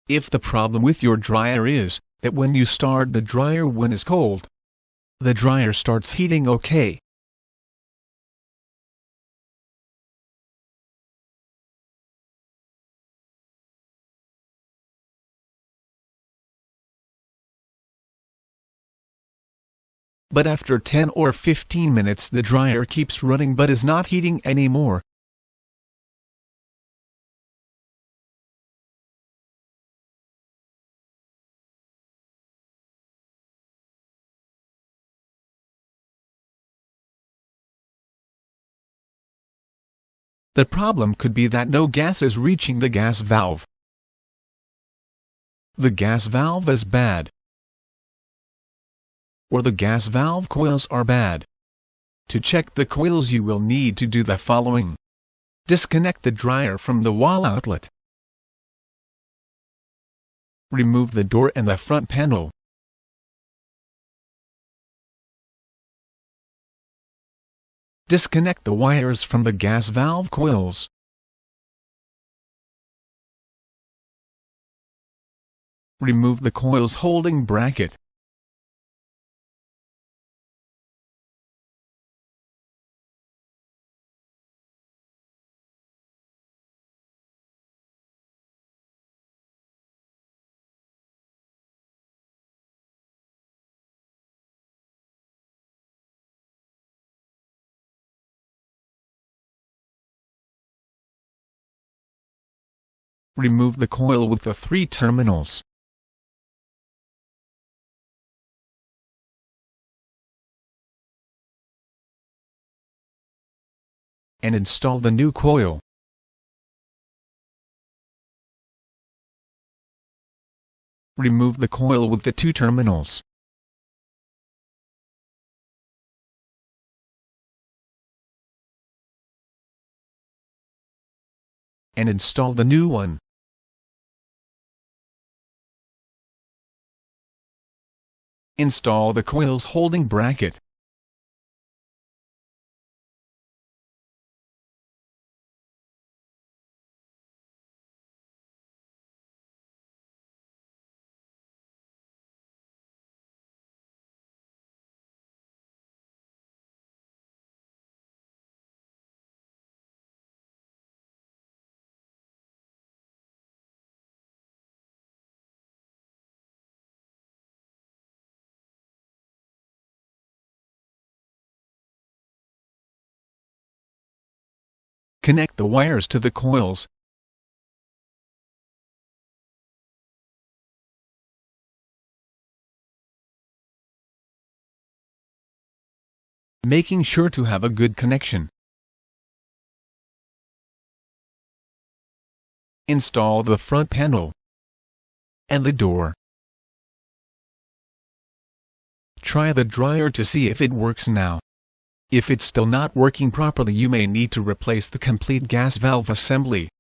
If the problem with your dryer is that when you start the dryer when it's cold, the dryer starts heating okay. But after 10 or 15 minutes the dryer keeps running but is not heating anymore. The problem could be that no gas is reaching the gas valve. The gas valve is bad, or the gas valve coils are bad. To check the coils you will need to do the following. Disconnect the dryer from the wall outlet. Remove the door and the front panel. Disconnect the wires from the gas valve coils. Remove the coils holding bracket. Remove the coil with the 3 terminals. And install the new coil. Remove the coil with the 2 terminals. And install the new one. Install the coils holding bracket. Connect the wires to the coils. Making sure to have a good connection. Install the front panel and the door. Try the dryer to see if it works now. If it's still not working properly, you may need to replace the complete gas valve assembly.